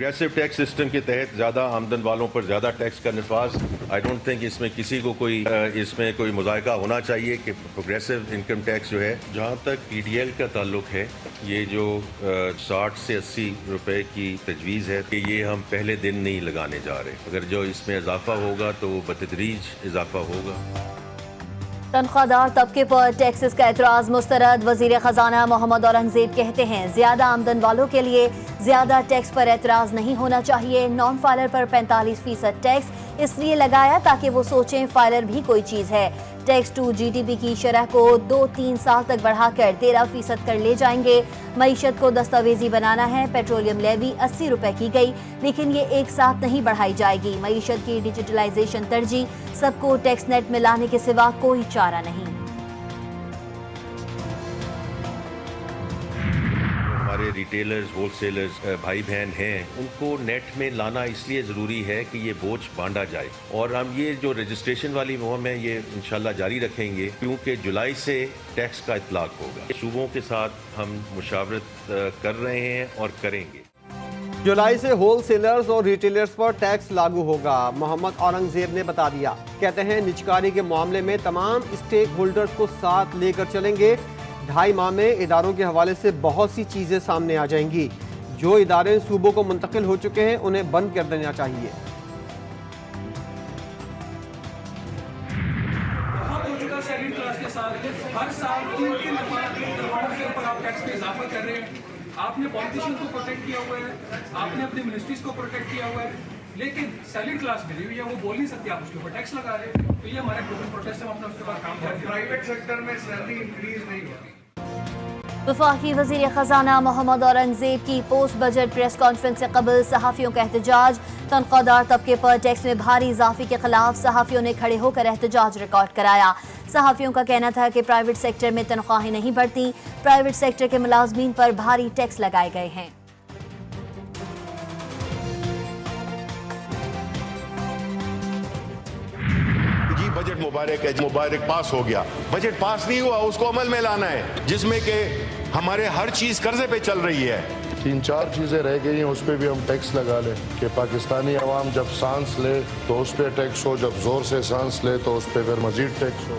Progressive tax system के तहत ज़्यादा आमदन वालों पर ज़्यादा टैक्स का नफाज, आई डोंट थिंक इसमें किसी को इसमें कोई मुज़ायका होना चाहिए कि प्रोग्रेसिव इनकम टैक्स जो है, जहाँ तक PDL का ताल्लुक है, ये जो 60 से 80 रुपए की तजवीज़ है कि ये हम पहले दिन नहीं लगाने जा रहे। अगर जो इसमें इजाफा होगा तो वो बतदरीज इजाफा होगा। तनख्वाहदार तबके पर टैक्सेस का एतराज़ मुस्तरद। वज़ीर ख़जाना मोहम्मद औरंगज़ेब कहते हैं ज़्यादा आमदन वालों के लिए ज़्यादा टैक्स पर एतराज़ नहीं होना चाहिए। नॉन फाइलर पर 45% टैक्स इसलिए लगाया ताकि वो सोचें फाइलर भी कोई चीज़ है। टैक्स टू GDP की शरह को 2-3 साल तक बढ़ाकर 13% कर ले जाएंगे। मईशत को दस्तावेजी बनाना है। पेट्रोलियम लेवी 80 रुपए की गई, लेकिन ये एक साथ नहीं बढ़ाई जाएगी। मईशत की डिजिटलाइजेशन तरजीह, सबको टैक्स नेट में लाने के सिवा कोई चारा नहीं। हमारे रिटेलर्स, होलसेलर्स भाई बहन हैं, उनको नेट में लाना इसलिए ज़रूरी है कि ये बोझ बांटा जाए। और हम ये जो रजिस्ट्रेशन वाली मुहिम है ये इंशाल्लाह जारी रखेंगे, क्योंकि जुलाई से टैक्स का इतलाक होगा। सूबों के साथ हम मुशावरत कर रहे हैं और करेंगे। जुलाई से होलसेलर्स और रिटेलर्स पर टैक्स लागू होगा, मोहम्मद औरंगजेब ने बता दिया। कहते हैं निजकारी के मामले में तमाम स्टेक होल्डर्स को साथ लेकर चलेंगे। 2.5 माह में इदारों के हवाले से बहुत सी चीज़ें सामने आ जाएंगी। जो इदारे सूबों को मुंतकिल हो चुके हैं उन्हें बंद कर देना चाहिए। हर साल 3-3 दफा के ऊपर आप टैक्स में इजाफा कर रहे हैं। आपने पॉलिटिशियन को प्रोटेक्ट किया हुआ है, आपने अपने मिनिस्ट्रीज को प्रोटेक्ट किया हुआ है, लेकिन सैलरी क्लास मिली हुई है, वो बोल नहीं सकती, आप उसके ऊपर टैक्स लगा रहे हैं। तो ये हमारे ग्लोबल प्रोटेस्ट है, हम अपने उसके बाद काम करते हैं। प्राइवेट सेक्टर में सैलरी इंक्रीज नहीं होती। वफाकी वज़ीर ख़जाना मोहम्मद औरंगज़ेब की पोस्ट बजट प्रेस कॉन्फ्रेंस से कबल सहाफ़ियों का एहतजाज। तनख्वाहदार तबके पर टैक्स में भारी इजाफे के खिलाफ सहाफ़ियों ने खड़े होकर एहतजाज रिकॉर्ड कराया। सहाफ़ियों का कहना था कि प्राइवेट सेक्टर में तनख्वाहें नहीं बढ़ती, प्राइवेट सेक्टर के मुलाजमीन पर भारी टैक्स लगाए गए हैं। बजट मुबारक है, मुबारक पास हो गया। बजट पास नहीं हुआ, उसको अमल में लाना है, जिसमें कि हमारे हर चीज कर्जे पे चल रही है। 3-4 चीजें रह गई हैं, उस पर भी हम टैक्स लगा लें कि पाकिस्तानी अवाम जब सांस ले तो उस पर टैक्स हो, जब जोर से सांस ले तो उस पर फिर मजीद टैक्स हो।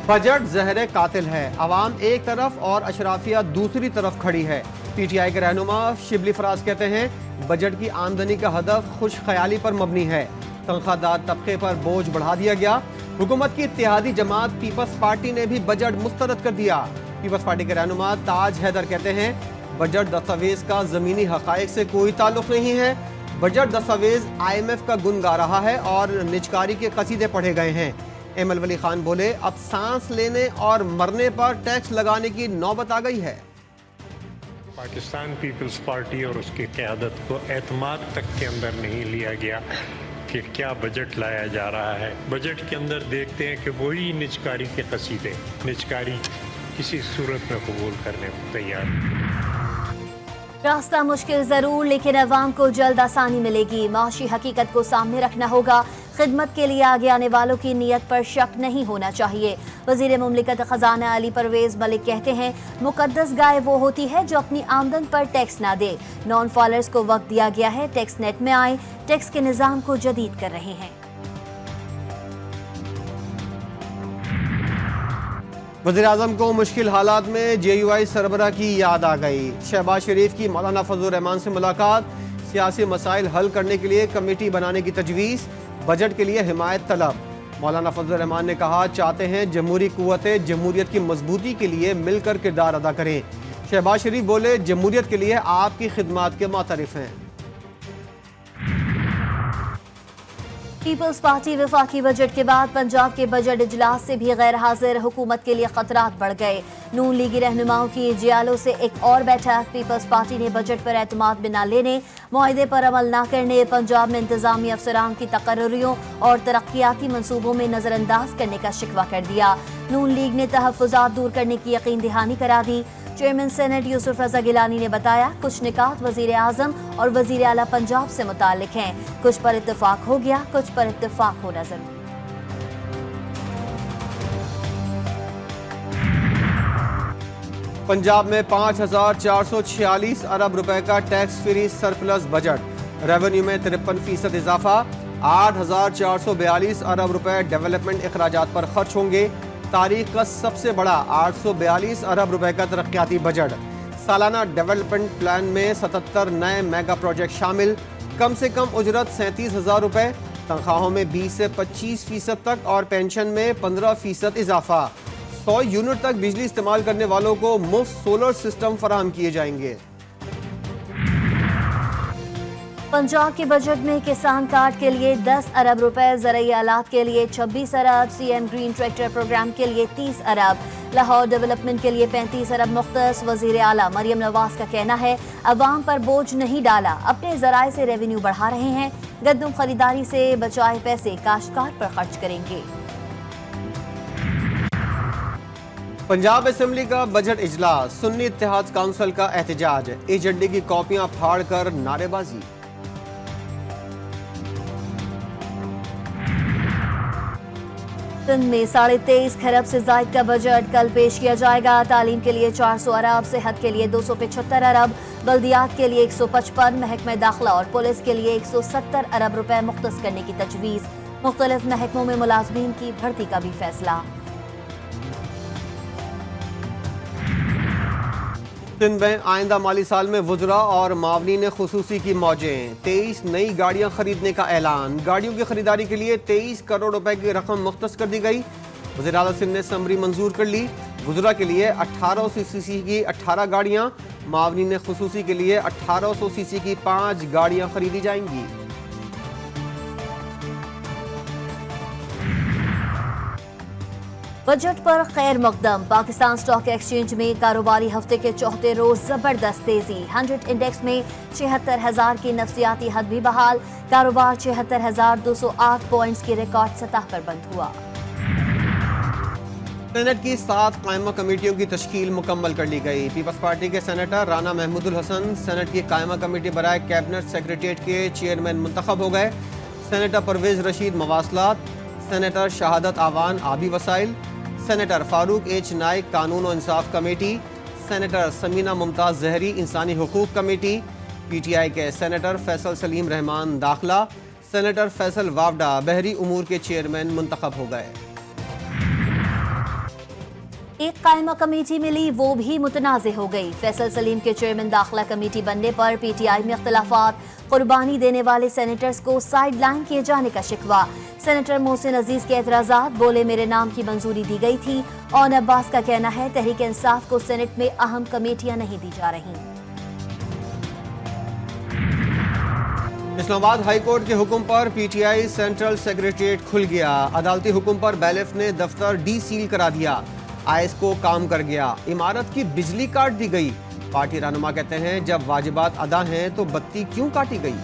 बजट जहर कातिल है, अवाम एक तरफ और अशराफिया दूसरी तरफ खड़ी है। PTI के रहनुमा शिबली फराज कहते हैं बजट की आमदनी का हदफ खुश ख्याली पर मबनी है। तनख्वाहदार तबके पर बोझ बढ़ा दिया गया। हुकूमत की इत्तेहादी जमात पीपल्स पार्टी ने भी बजट मुस्तरद कर दिया। पीपल्स पार्टी के रहनुमा ताज हैदर कहते हैं बजट दस्तावेज का ज़मीनी हक़ाइक़ से कोई ताल्लुक़ नहीं है। बजट दस्तावेज IMF का गुन गा रहा है और निजकारी के कसीदे पढ़े गए हैं। एमल वली खान बोले अब सांस लेने और मरने पर टैक्स लगाने की नौबत आ गई है। पाकिस्तान पीपल्स पार्टी और उसकी क़यादत को एतमाद तक के अंदर नहीं लिया गया कि क्या बजट लाया जा रहा है। बजट के अंदर देखते हैं कि वही निजकारी के कसीदे निजकारी किसी सूरत में कबूल करने को तैयार नहीं। रास्ता मुश्किल जरूर, लेकिन अवाम को जल्द आसानी मिलेगी। माशी हकीकत को सामने रखना होगा। खिदमत के लिए आगे आने वालों की नीयत पर शक नहीं होना चाहिए। वज़ीर मुमलिकत ख़जाना अली परवेज़ मलिक कहते हैं मुक़द्दस गाय वो होती है जो अपनी आमदन पर टैक्स ना दे। नॉन फॉलोअर्स को वक्त दिया गया है, टैक्स नेट में आए, टैक्स के निज़ाम को जदीद कर रहे हैं। वज़ीर-ए-आज़म को मुश्किल हालात में JUI सरबराह की याद आ गई। शहबाज शरीफ की मौलाना फजल रहमान से मुलाकात, सियासी मसाइल हल करने के लिए कमेटी बनाने की तजवीज़, बजट के लिए हिमायत तलब। मौलाना फजल रहमान ने कहा चाहते हैं जमहूरी कुव्वतें जमहूरियत की मजबूती के लिए मिलकर किरदार अदा करें। शहबाज शरीफ बोले जमहूरियत के लिए आपकी खिदमात के मुतारिफ हैं। पीपल्स पार्टी वफाकी बजट के बाद पंजाब के बजट इजलास से भी गैर हाजिर। हुकूमत के लिए खतरात बढ़ गए। नून लीगी रहनुमाओं की जियालों से एक और बैठक। पीपल्स पार्टी ने बजट पर एतमाद में न लेने, मुआहदे पर अमल न करने, पंजाब में इंतजामी अफसरान की तकर्रुरियों और तरक्याती मनसूबों में नजरअंदाज करने का शिकवा कर दिया। नून लीग ने तहफ़्फ़ुज़ात दूर करने की यकीन दहानी करा दी। चेयरमैन सेनेट यूसुफ रज़ा गिलानी ने बताया कुछ निकात वज़ीर आज़म और वज़ीर आला पंजाब से मुताल्लिक हैं। कुछ पर इत्तफाक हो गया, कुछ पर इत्तफाक होना जरूरी। पंजाब में 5,446 अरब रुपए का tax free surplus budget. Revenue में 53% इजाफा, 8,442 अरब रुपए डेवलपमेंट अखराजात पर खर्च होंगे। तारीख का सबसे बड़ा 842 अरब रुपए का तरक्याती बजट। सालाना डेवलपमेंट प्लान में 77 नए मेगा प्रोजेक्ट शामिल। कम से कम उजरत 37,000 रुपए, तनख्वाहों में 20 से 25% तक और पेंशन में 15% इजाफा। 100 यूनिट तक बिजली इस्तेमाल करने वालों को मुफ्त सोलर सिस्टम फराहम किए जाएंगे। पंजाब के बजट में किसान कार्ड के लिए 10 अरब रुपए, ज़राई आलात के लिए 26 अरब, सीएम ग्रीन ट्रैक्टर प्रोग्राम के लिए 30 अरब, लाहौर डेवलपमेंट के लिए 35 अरब मुख्तस। वज़ीर आला मरियम नवाज का कहना है अवाम पर बोझ नहीं डाला, अपने ज़राए से रेवेन्यू बढ़ा रहे हैं। गंदम खरीदारी से बचाए पैसे काश्तकार पर खर्च करेंगे। पंजाब असेंबली का बजट इजलास, सुन्नी इत्तेहाद काउंसिल का एहतजाज, एजेंडे की कॉपियां फाड़ कर नारेबाजी। सिंध में 23.5 खरब से जायद का बजट कल पेश किया जाएगा। तालीम के लिए 400 अरब, सेहत के लिए 275 अरब, बल्दियात के लिए 155, महकमे दाखिला और पुलिस के लिए 170 अरब रुपए मुख्तस करने की तजवीज़। मुख्तलिफ महकमों में मुलाजमीन की भर्ती का भी फैसला। सिंध में आइंदा माली साल में वुज़रा और मावनीन खुसूसी की मौजें। 23 नई गाड़ियां खरीदने का ऐलान। गाड़ियों की खरीदारी के लिए 23 करोड़ रुपए की रकम मुख्तस कर दी गई। वज़ीर आला सिंध ने समरी मंजूर कर ली। वुज़रा के लिए 1800 सीसी की 18 गाड़ियां, मावनीन खुसूसी के लिए 1800 सीसी की 5 गाड़ियां खरीदी जाएंगी। बजट पर खैर मकदम। पाकिस्तान स्टॉक एक्सचेंज में कारोबारी हफ्ते के चौथे रोज जबरदस्त तेजी। 100 इंडेक्स में 76,000 की नफसियाती हद भी बहाल। कारोबार 76,208 पॉइंट्स की रिकॉर्ड सतह पर बंद हुआ। सेनेट की 7 कायमा कमेटियों की तश्कील मुकम्मल कर ली गई। पीपल्स पार्टी के सेनेटर राना महमूदुल हसन सेनेट की कायमा कमेटी बराए कैबिनेट सेक्रेटेरिएट के चेयरमैन मुंतखब हो गए। सेनेटर परवेज रशीद मवासलात, सेनेटर शहादत आवान आबी वसाइल, सेनेटर फारूक एच नाइक कानून और इंसाफ कमेटी, सेनेटर समीना मुमताज़ जहरी इंसानी हुकूक कमेटी, पीटीआई के सेनेटर फैसल सलीम रहमान दाखिला, सेनेटर फैसल वावडा बहरी उमूर के चेयरमैन मुंतखब हो गए। एक कायमा कमेटी मिली, वो भी मुतनाज़े हो गई। फैसल सलीम के चेयरमैन दाखिला कमेटी बनने पर पीटीआई में इख्तलाफात। कुर्बानी देने वाले सेनेटर्स को साइड लाइन किए जाने का शिकवा। सेनेटर मोहसिन अजीज के एतराज़ात, बोले मेरे नाम की मंजूरी दी गई थी। और अब्बास का कहना है तहरीक इंसाफ को सेनेट में अहम कमेटियां नहीं दी जा रही। इस्लामाबाद हाई कोर्ट के हुक्म पर पीटीआई सेंट्रल सेक्रेटेरिएट खुल गया। अदालती हुक्म पर बैलेफ ने दफ्तर डी सील करा दिया। आईएस को काम कर गया। इमारत की बिजली काट दी गई। पार्टी रहनुमा कहते हैं जब वाजिबात अदा हैं तो बत्ती क्यों काटी गई।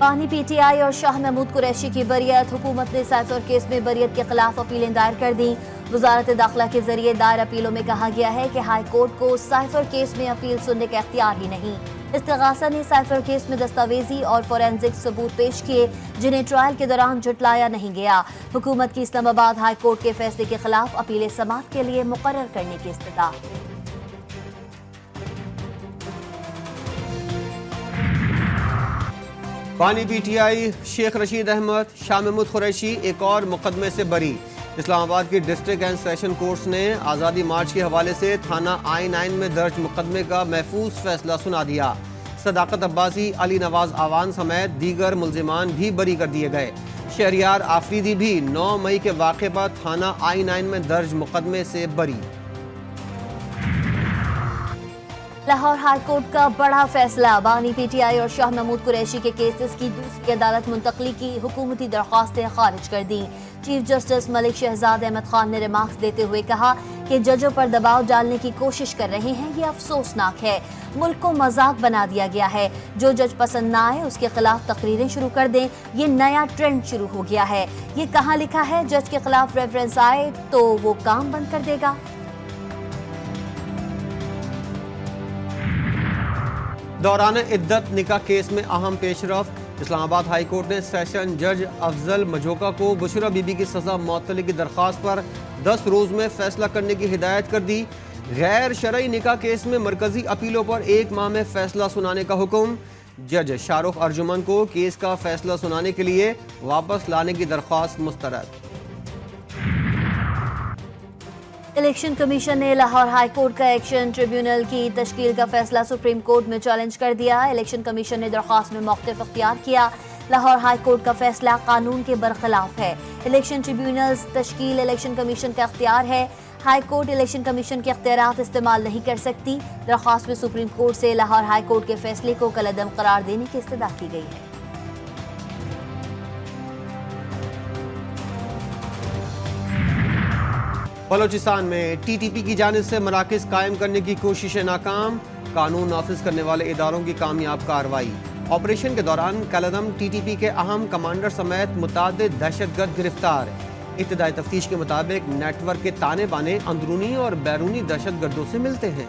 बानी पीटीआई और शाह महमूद कुरैशी की बरियत। हुकूमत ने साइफर केस में बरियत के खिलाफ अपीलें दायर कर दी। वजारत दाखिला के जरिए दायर अपीलों में कहा गया है कि हाई कोर्ट को साइफर केस में अपील सुनने का इख्तियार ही नहीं। इस्तिगासा ने साइफर केस में दस्तावेजी और फोरेंसिक सबूत पेश किए जिन्हें ट्रायल के दौरान जुटलाया नहीं गया। हुकूमत की इस्लामाबाद हाई कोर्ट के फैसले के खिलाफ अपीलें समाअत के लिए मुकर्रर करने की इस्तदा। बानी पीटीआई शेख रशीद अहमद, शाह महमूद कुरैशी एक और मुकदमे से बरी। इस्लामाबाद की डिस्ट्रिक्ट एंड सेशन कोर्ट्स ने आज़ादी मार्च के हवाले से थाना I-9 में दर्ज मुकदमे का महफूज फैसला सुना दिया। सदाकत अब्बासी, अली नवाज आवान समेत दीगर मुल्जिमान भी बरी कर दिए गए। शहरियार आफरीदी भी 9 मई के वाक़े पर थाना I-9 में दर्ज मुकदमे से बरी। लाहौर हाई कोर्ट का बड़ा फैसला। बानी पीटीआई और शाह महमूद कुरैशी के केसेस की दूसरी अदालत मुंतकली की हुकूमती दरख्वास्तें खारिज कर दी। चीफ जस्टिस मलिक शहजाद अहमद खान ने रिमार्क्स देते हुए कहा कि जजों पर दबाव डालने की कोशिश कर रहे हैं, ये अफसोसनाक है। मुल्क को मजाक बना दिया गया है। जो जज पसंद ना आए उसके खिलाफ तकरीरें शुरू कर दें, ये नया ट्रेंड शुरू हो गया है। ये कहाँ लिखा है जज के खिलाफ रेफरेंस आए तो वो काम बंद कर देगा। दौरान इद्दत निकाह केस में अहम पेशरफ। इस्लामाबाद हाई कोर्ट ने सेशन जज अफजल मजोका को बुशरा बीबी की सजा मुअत्तली की दरख्वास्त पर 10 रोज में फैसला करने की हिदायत कर दी। غیر شرعی نکاح کیس میں مرکزی اپیلوں پر 1 ماہ میں فیصلہ سنانے کا حکم. جج شاہ رخ ارجمن کو کیس کا فیصلہ سنانے کے لیے واپس لانے کی درخواست مسترد. الیکشن کمیشن نے لاہور ہائی کورٹ کا ایکشن ٹریبیونل کی تشکیل کا فیصلہ سپریم کورٹ میں چیلنج کر دیا. الیکشن کمیشن نے درخواست میں موقف اختیار کیا. لاہور ہائی کورٹ کا فیصلہ قانون کے برخلاف ہے. الیکشن ٹریبیونلز تشکیل الیکشن کمیشن کا اختیار ہے. ہائی کورٹ الیکشن کمیشن کے اختیارات استعمال نہیں کر سکتی. درخواست میں سپریم کورٹ سے لاہور ہائی کورٹ کے فیصلے کو کالعدم قرار دینے کی استدعا کی گئی ہے. بلوچستان میں ٹی ٹی پی کی جانب سے مراکز قائم کرنے کی کوششیں ناکام. قانون نافذ کرنے والے اداروں کی کامیاب کارروائی. آپریشن کے دوران کالعدم ٹی ٹی پی کے اہم کمانڈر سمیت متعدد دہشت گرد گرفتار. ابتدائی تفتیش کے مطابق نیٹ ورک کے تانے بانے اندرونی اور بیرونی دہشت گردوں سے ملتے ہیں.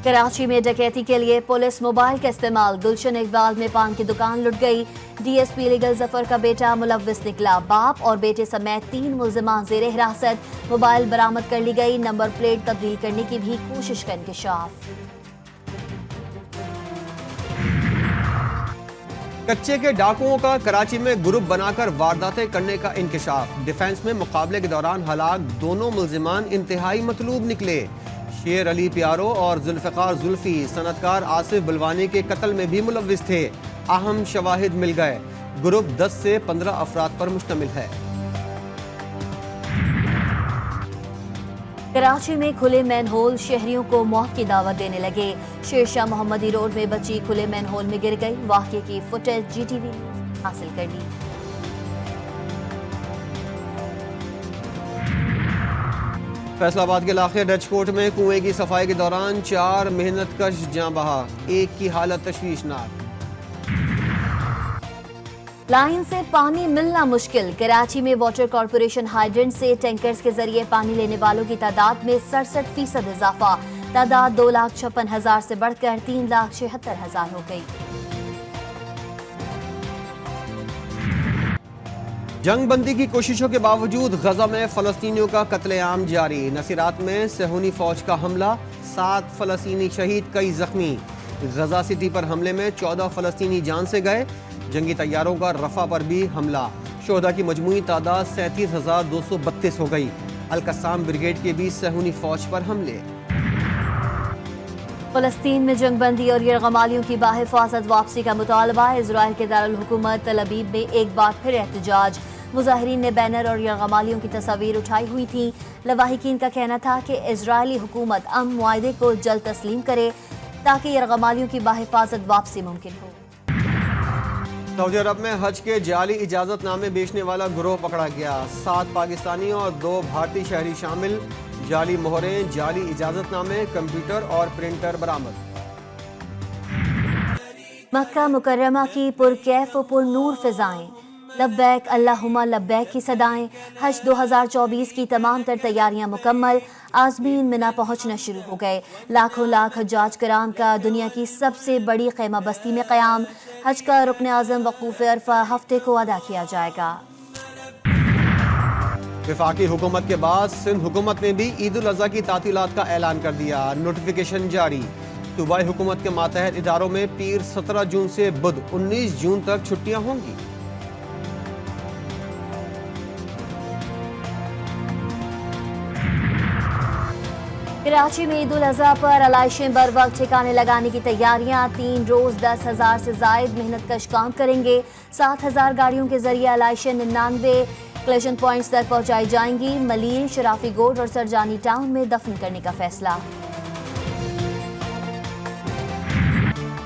کراچی میں ڈکیتی کے لیے پولیس موبائل کا استعمال. گلشن اقبال میں پان کی دکان لٹ گئی. ڈی ایس پی لیگل ظفر کا بیٹا ملوث نکلا. باپ اور بیٹے سمیت 3 ملزمان زیر حراست. موبائل برآمد کر لی گئی. نمبر پلیٹ تبدیل کرنے کی بھی کوشش کا انکشاف. کچے کے ڈاکوؤں کا کراچی میں گروپ بنا کر وارداتیں کرنے کا انکشاف. ڈیفنس میں مقابلے کے دوران ہلاک دونوں ملزمان انتہائی مطلوب نکلے. شیر علی پیارو اور ذوالفقار زلفی صنعتکار آصف بلوانی کے قتل میں بھی ملوث تھے. اہم شواہد مل گئے. گروپ 10 سے 15 افراد پر مشتمل ہے. کراچی میں کھلے مین ہول شہریوں کو موت کی دعوت دینے لگے. شیرشاہ محمدی روڈ میں بچی کھلے مین ہول میں گر گئی. واقعے کی فوٹیج جی ٹی وی حاصل کر لی. فیصل آباد کے علاقے ڈچ کوٹ میں کنویں کی صفائی کے دوران 4 محنت کش جاں بحق. ایک کی حالت تشویشناک. لائن سے پانی ملنا مشکل. کراچی میں واٹر کارپوریشن ہائیڈرنٹ سے ٹینکرز کے ذریعے پانی لینے والوں کی تعداد میں 67% اضافہ. تعداد 2,56,000 سے بڑھ کر 3,76,000 ہو گئی. جنگ بندی کی کوششوں کے باوجود غزہ میں فلسطینیوں کا قتل عام جاری. نصیرات میں صہیونی فوج کا حملہ. 7 فلسطینی شہید، کئی زخمی. غزہ سٹی پر حملے میں 14 فلسطینی جان سے گئے. جنگی طیاروں کا رفح پر بھی حملہ. شہداء کی مجموعی تعداد 37,232 ہو گئی. القسام بریگیڈ کے بھی صہیونی فوج پر حملے. فلسطین میں جنگ بندی اور یرغمالیوں کی باحفاظت واپسی کا مطالبہ. اسرائیل کے دارالحکومت تل ابیب میں ایک بار پھر احتجاج. مظاہرین نے بینر اور یرغمالیوں کی تصاویر اٹھائی ہوئی تھیں. لواحقین کا کہنا تھا کہ اسرائیلی حکومت امن معاہدے کو جلد تسلیم کرے تاکہ یرغمالیوں کی باحفاظت واپسی ممکن ہو. سعودی عرب میں حج کے جعلی اجازت نامے بیچنے والا گروہ پکڑا گیا. 7 پاکستانی اور 2 بھارتی شہری شامل. جعلی مہریں، جعلی اجازت نامے، کمپیوٹر اور پرنٹر برآمد. مکہ مکرمہ کی پرکیف و پر نور فضائیں. لبیک اللہم لبیک کی صدائیں. حج 2024 کی تمام تر تیاریاں مکمل. عازمین منا پہنچنا شروع ہو گئے. لاکھوں لاکھ حجاج کرام کا دنیا کی سب سے بڑی خیمہ بستی میں قیام. حج کا رکن اعظم وقوف عرفہ ہفتے کو ادا کیا جائے گا. وفاقی حکومت کے بعد سندھ حکومت نے بھی عید الاضحیٰ کی تعطیلات کا اعلان کر دیا. نوٹیفیکیشن جاری. صوبائی حکومت کے ماتحت اداروں میں پیر 17 جون سے بدھ 19 جون تک چھٹیاں ہوں گی. کراچی میں عید الاضحیٰ پر علائشیں بر وقت ٹھکانے لگانے کی تیاریاں. 3 روز 10,000 سے زائد محنت کش کام کریں گے. 7,000 گاڑیوں کے ذریعے علائشیں 99 کلیکشن پوائنٹس تک پہنچائی جائیں گی. ملیر، شرافی گوڈ اور سرجانی ٹاؤن میں دفن کرنے کا فیصلہ.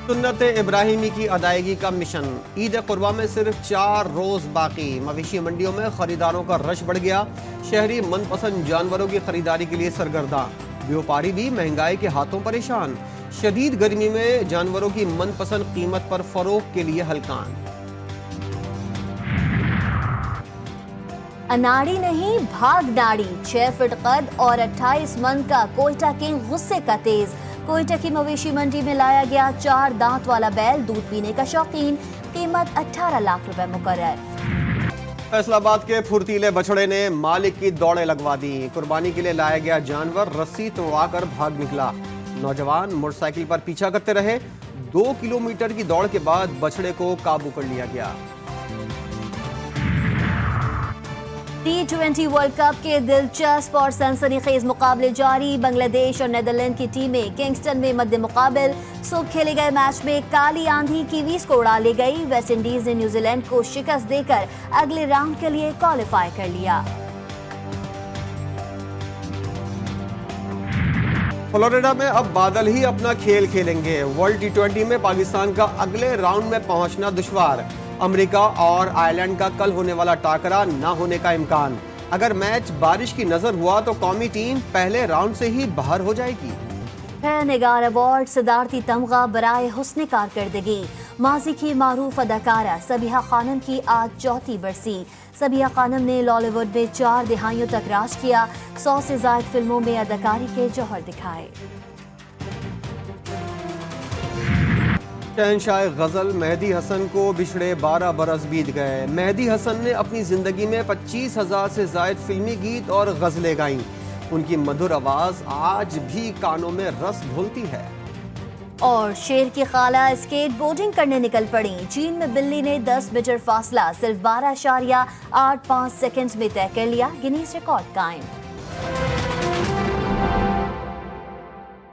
سنت ابراہیمی کی ادائیگی کا مشن. عید قرباں میں صرف 4 روز باقی. مویشی منڈیوں میں خریداروں کا رش بڑھ گیا. شہری من پسند جانوروں کی خریداری کے لیے سرگرداں. بیوپاری بھی مہنگائی کے ہاتھوں پریشان. شدید گرمی میں جانوروں کی من پسند قیمت پر فروخت کے لیے ہلکان. اناڑی نہیں بھاگ ناڑی. 6 فٹ قد اور 28 من کا کوئٹہ کے غصے کا تیز. کوئٹہ کی مویشی منڈی میں لایا گیا 4 دانت والا بیل. دودھ پینے کا شوقین. قیمت 18 لاکھ روپے مقرر. फैसलाबाद के फुर्तीले बछड़े ने मालिक की दौड़ें लगवा दी। कुर्बानी के लिए लाया गया जानवर रस्सी तोड़वाकर भाग निकला। नौजवान मोटरसाइकिल पर पीछा करते रहे। 2 किलोमीटर की दौड़ के बाद बछड़े को काबू कर लिया गया। T20 वर्ल्ड कप के दिलचस्प और सनसनीखेज मुकाबले जारी। बांग्लादेश और नीदरलैंड की टीमें किंगस्टन में मद्दे मुकाबिल। सुबह खेले गए मैच में काली आंधी कीवीज को उड़ा ले गई। वेस्ट इंडीज ने न्यूजीलैंड को शिकस्त देकर अगले राउंड के लिए क्वालिफाई कर लिया। फ्लोरिडा में अब बादल ही अपना खेल खेलेंगे। वर्ल्ड T20 में पाकिस्तान का अगले राउंड में पहुंचना दुश्वार। अमेरिका और आयरलैंड का कल होने वाला टाकरा न होने का इम्कान। अगर मैच बारिश की नजर हुआ तो कौमी टीम पहले राउंड से ही बाहर हो जाएगी। निगार अवार्ड सदारती तमगा बराए हुस्न कारकर्दगी। माजी की मारूफ अदाकारा सबिहा खानम की आज चौथी बरसी। सबिहा खानम ने लॉलीवुड में 4 दिहाइयों तक राज किया। 100 से ज्यादा फिल्मों में अदाकारी के जौहर दिखाए। शहंशाह गजल मेहदी हसन को बिछड़े 12 बरस बीत गए। मेहदी हसन ने अपनी जिंदगी में 25,000 से ज्यादा फिल्मी गीत और गजलें गाईं। उनकी मधुर आवाज आज भी कानों में रस घोलती है। और शेर की खाला स्केट बोर्डिंग करने निकल पड़ी। चीन में बिल्ली ने 10 मीटर फासला सिर्फ 12.85 सेकंड्स में तय कर लिया। गिनीज रिकॉर्ड कायम।